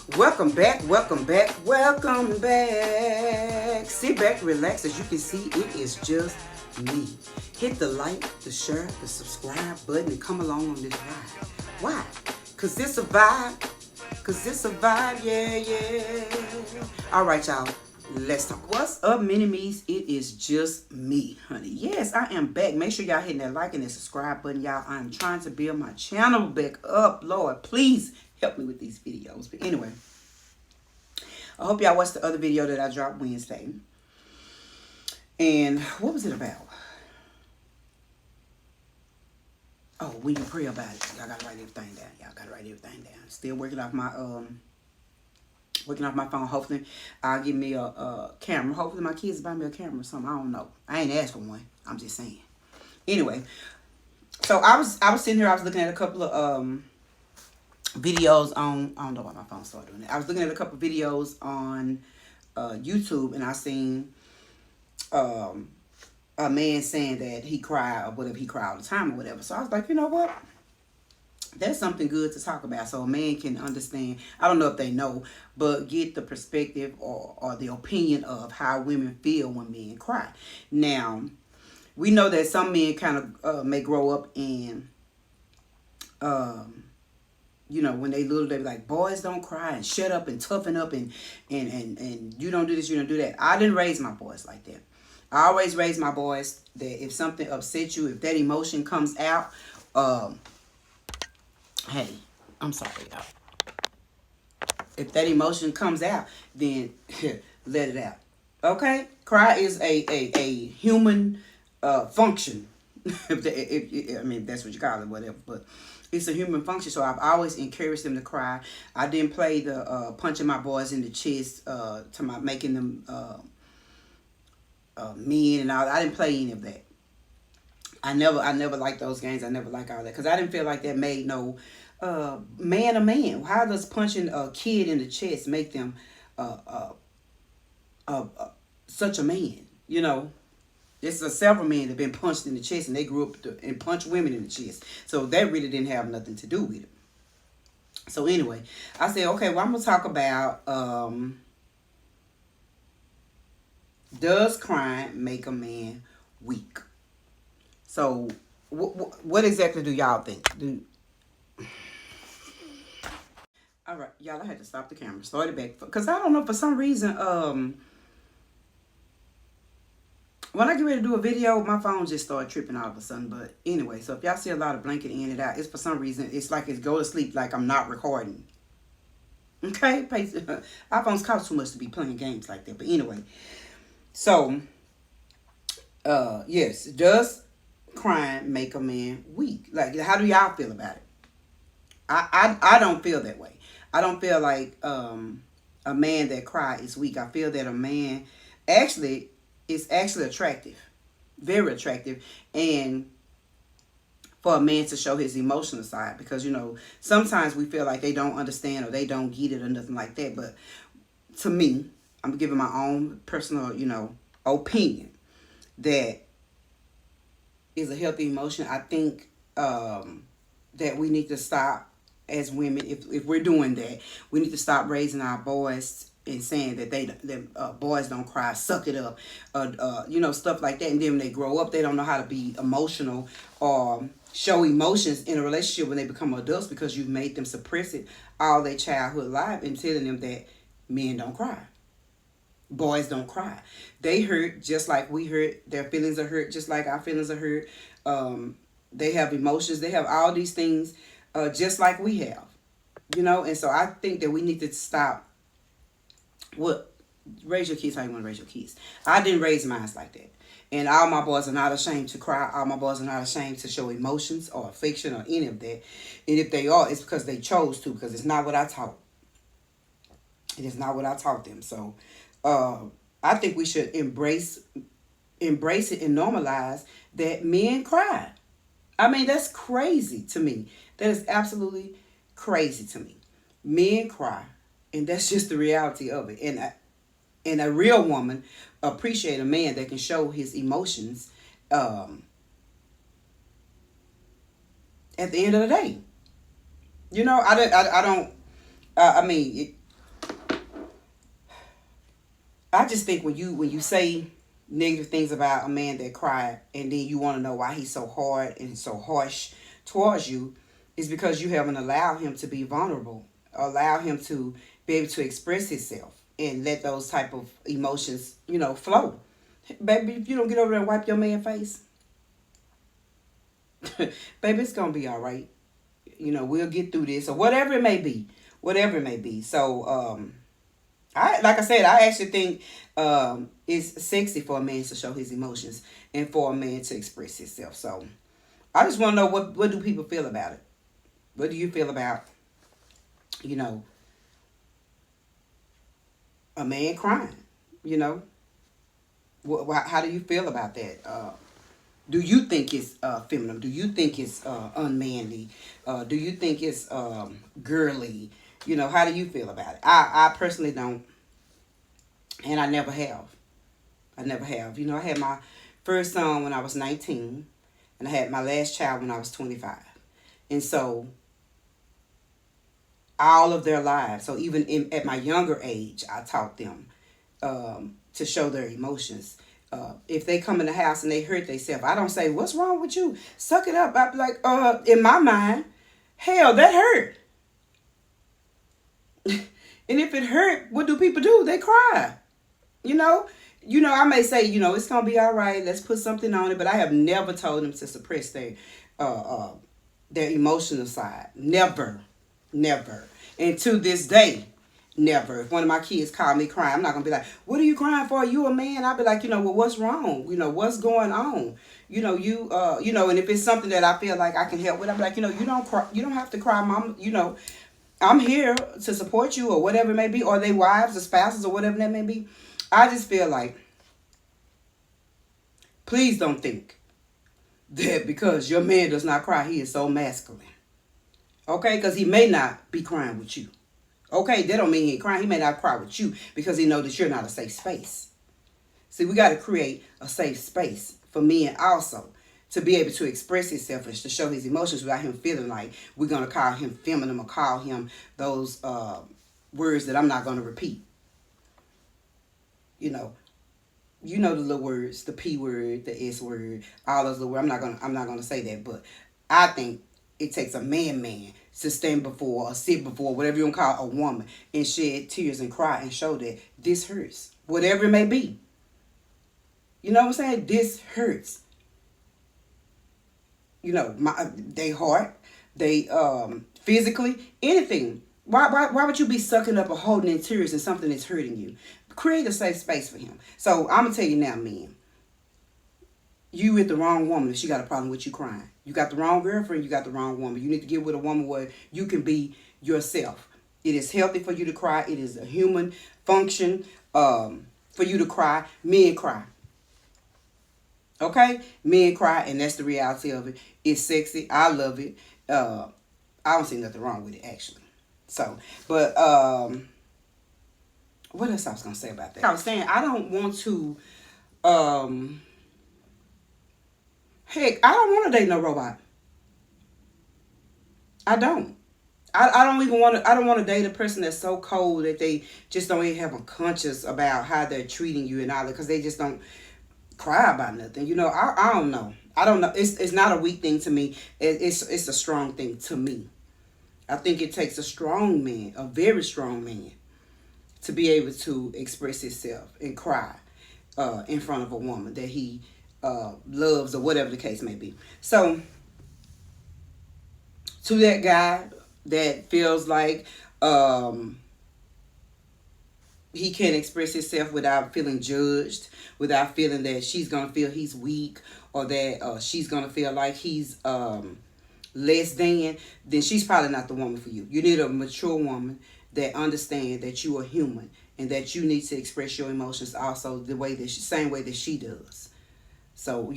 Welcome back, welcome back, welcome back. Sit back, relax. As you can see, it is just me. Hit the like, the share, the subscribe button and come along on this ride. Why? Because this a vibe. Because this a vibe, yeah. All right, y'all. Let's talk. What's up, mini-me's? It is just me, honey. Yes, I am back. Make sure y'all hitting that like and that subscribe button, y'all. I'm trying to build my channel back up. Lord, please help me with these videos. But anyway, I hope y'all watched the other video that I dropped Wednesday. And what was it about? Oh, when you pray about it, y'all gotta write everything down. Y'all gotta write everything down. Still working off my phone. Hopefully, I'll get me a camera. Hopefully, my kids buy me a camera or something. I don't know. I ain't asked for one. I'm just saying. Anyway, so I was sitting here. I was looking at a couple of videos on. I don't know why my phone started doing that. I was looking at a couple of videos on YouTube, and I seen a man saying that he cried or whatever. He cried all the time or whatever. So I was like, you know what? That's something good to talk about so a man can understand. I don't know if they know, but get the perspective or the opinion of how women feel when men cry. Now, we know that some men kind of may grow up and, when they little, they be like, boys don't cry and shut up and toughen up and you don't do this, you don't do that. I didn't raise my boys like that. I always raise my boys that if something upsets you, if that emotion comes out, hey, I'm sorry, y'all. If that emotion comes out, then let it out. Okay? Cry is a human function. If that's what you call it, whatever. But it's a human function. So I've always encouraged them to cry. I didn't play the punching my boys in the chest to my making them men and all. I didn't play any of that. I never liked those games. I never liked all that because I didn't feel like that made no man a man. How does punching a kid in the chest make them such a man? You know, it's several men that have been punched in the chest and they grew up and punched women in the chest. So that really didn't have nothing to do with it. So anyway, I said, okay, well, I'm going to talk about does crying make a man weak? So what exactly do y'all think? All right, y'all, I had to stop the camera. Start it back. Because I don't know, for some reason, when I get ready to do a video, my phone just started tripping all of a sudden. But anyway, so if y'all see a lot of blinking in and out, it's for some reason, it's like it's go to sleep like I'm not recording. Okay? iPhones cost too much to be playing games like that. But anyway, so, yes, does crying make a man weak? Like, how do y'all feel about it? I don't feel that way. I don't feel like a man that cries is weak. I feel that a man actually is actually attractive, very attractive, and for a man to show his emotional side, because sometimes we feel like they don't understand or they don't get it or nothing like that. But to me, I'm giving my own personal opinion that is a healthy emotion. I think that we need to stop as women, if we're doing that, we need to stop raising our boys and saying that boys don't cry, suck it up, stuff like that. And then when they grow up, they don't know how to be emotional or show emotions in a relationship when they become adults, because you've made them suppress it all their childhood life and telling them that men don't cry. Boys don't cry. They hurt just like we hurt. Their feelings are hurt just like our feelings are hurt. They have emotions. They have all these things just like we have. And so I think that we need to stop. Raise your kids how you want to raise your kids. I didn't raise mine like that. And all my boys are not ashamed to cry. All my boys are not ashamed to show emotions or affection or any of that. And if they are, it's because they chose to, because it's not what I taught. It is not what I taught them. So I think we should embrace it and normalize that men cry. I mean, that's crazy to me. That is absolutely crazy to me. Men cry, and that's just the reality of it. And a real woman appreciate a man that can show his emotions at the end of the day. I don't. I mean, I just think when you say negative things about a man that cried, and then you want to know why he's so hard and so harsh towards you, is because you haven't allowed him to be vulnerable, allow him to be able to express himself and let those type of emotions, flow. Baby, if you don't get over there and wipe your man face, baby, it's gonna be all right. We'll get through this or whatever it may be, whatever it may be. So, I like I said, I actually think it's sexy for a man to show his emotions and for a man to express himself. So, I just want to know what do people feel about it. What do you feel about, you know, a man crying? You know, how do you feel about that? Do you think it's feminine? Do you think it's unmanly? Do you think it's girly? How do you feel about it? I personally don't, and I never have. I never have. I had my first son when I was 19, and I had my last child when I was 25. And so, all of their lives, so even at my younger age, I taught them to show their emotions. If they come in the house and they hurt themselves, I don't say, "What's wrong with you? Suck it up." I'm like, in my mind, hell, that hurt. And if it hurt, what do people do? They cry. You know, I may say, it's gonna be all right. Let's put something on it. But I have never told them to suppress their emotional side. Never, never. And to this day, never. If one of my kids call me crying, I'm not gonna be like, "What are you crying for? You a man?" I'll be like, well, what's wrong? What's going on? And if it's something that I feel like I can help with, I'm like, you don't cry. You don't have to cry, mom. I'm here to support you or whatever it may be, or they wives or spouses or whatever that may be. I just feel like, please don't think that because your man does not cry, he is so masculine. Okay? Because he may not be crying with you. Okay? That don't mean he ain't crying. He may not cry with you because he knows that you're not a safe space. See, we got to create a safe space for men also to be able to express himself and to show his emotions without him feeling like we're going to call him feminine or call him those words that I'm not going to repeat. The little words, the P word, the S word, all those little words. I'm not gonna say that, but I think it takes a man to stand before or sit before whatever you want to call a woman and shed tears and cry and show that this hurts, whatever it may be. You know what I'm saying? This hurts. They heart, they physically, anything. Why would you be sucking up or holding in tears and something that's hurting you? Create a safe space for him. So I'm gonna tell you now, men. You with the wrong woman if she got a problem with you crying. You got the wrong girlfriend, you got the wrong woman. You need to get with a woman where you can be yourself. It is healthy for you to cry. It is a human function for you to cry. Men cry. Okay? Men cry, and that's the reality of it. It's sexy. I love it. I don't see nothing wrong with it, actually. So, but what else I was going to say about that? I was saying I don't want to, heck, I don't want to date no robot. I don't. I don't even want to, I don't want to date a person that's so cold that they just don't even have a conscience about how they're treating you and all that, because they just don't cry about nothing. I don't know. I don't know. It's not a weak thing to me. It's a strong thing to me. I think it takes a strong man, a very strong man, to be able to express himself and cry in front of a woman that he loves or whatever the case may be. So, to that guy that feels like he can't express himself without feeling judged, without feeling that she's going to feel he's weak or that she's going to feel like he's less than, then she's probably not the woman for you. You need a mature woman that understands that you are human and that you need to express your emotions also same way that she does. So,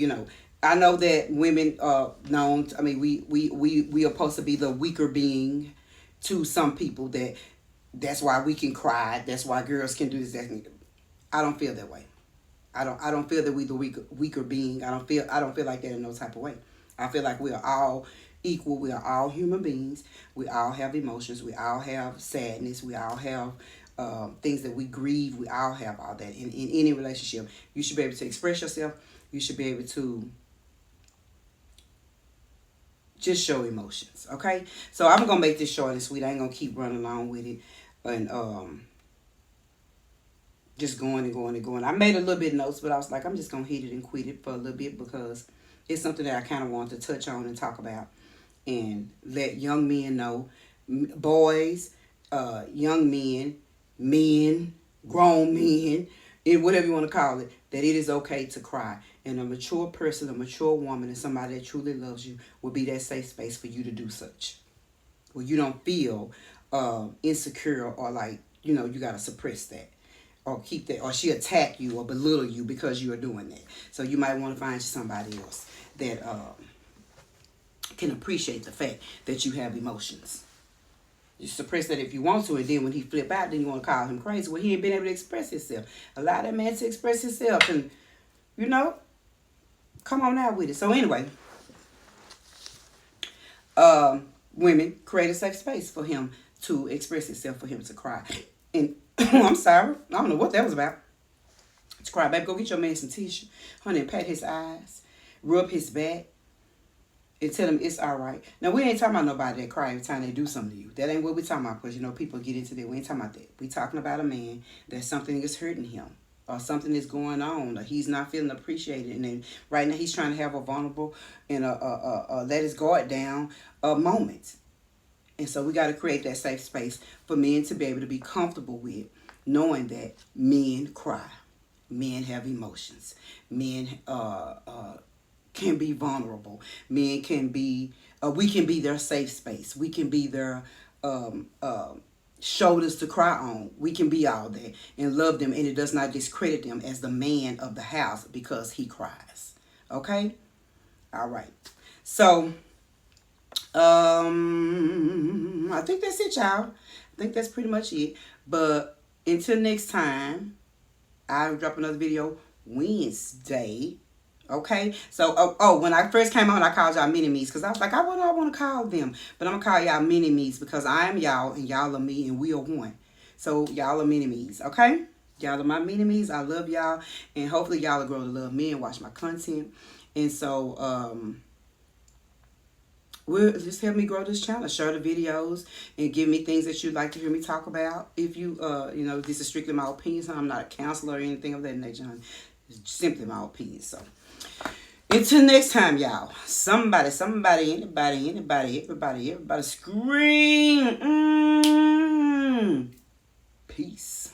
I know that women are known, we are supposed to be the weaker being to some people, that's why we can cry, that's why girls can do this. I don't feel that way. I don't feel that we the weaker being. I don't feel like that in no type of way. I feel like we are all equal. We are all human beings. We all have emotions. We all have sadness. We all have things that we grieve. We all have all that in any relationship. You should be able to express yourself. You should be able to just show emotions. Okay, so I'm gonna make this short and sweet. I ain't gonna keep running along with it and just going and going and going. I made a little bit of notes, but I was like, I'm just gonna hit it and quit it for a little bit because it's something that I kind of want to touch on and talk about and let young men know, boys, young men, men, grown men, whatever you want to call it, that it is okay to cry. And a mature person, a mature woman, and somebody that truly loves you will be that safe space for you to do such. Where you don't feel insecure or like, you know, you got to suppress that. Or keep that, or she attack you or belittle you because you are doing that. So you might want to find somebody else that can appreciate the fact that you have emotions. You suppress that if you want to, and then when he flip out, then you want to call him crazy. Well, he ain't been able to express himself. Allow that man to express himself, and you know, come on out with it. So anyway, women, create a safe space for him to express himself, for him to cry. And I'm sorry, I don't know what that was about. To cry, baby, go get your man some tissue, honey, and pat his eyes, rub his back, and tell him it's all right. Now, we ain't talking about nobody that cry every time they do something to you. That ain't what we talking about, because, you know, people get into that. We ain't talking about that. We talking about a man that something is hurting him, or something is going on, or he's not feeling appreciated, and then right now he's trying to have a vulnerable and a let his guard down moment. And so we got to create that safe space for men to be able to be comfortable with knowing that men cry. Men have emotions. Men can be vulnerable. Men can be, we can be their safe space. We can be their shoulders to cry on. We can be all that and love them, and it does not discredit them as the man of the house because he cries. Okay? All right. So, I think that's it, y'all. I think that's pretty much it. But until next time, I'll drop another video Wednesday. Okay? So, when I first came on, I called y'all mini-me's because I was like, what do I want to call them? But I'm going to call y'all mini-me's because I am y'all and y'all are me and we are one. So, y'all are mini-me's. Okay? Y'all are my mini-me's. I love y'all. And hopefully y'all will grow to love me and watch my content. And so, just help me grow this channel. Share the videos and give me things that you'd like to hear me talk about. If you, this is strictly my opinion. So I'm not a counselor or anything of that nature. It's simply my opinion. So until next time, y'all. Somebody, anybody, everybody scream. Peace.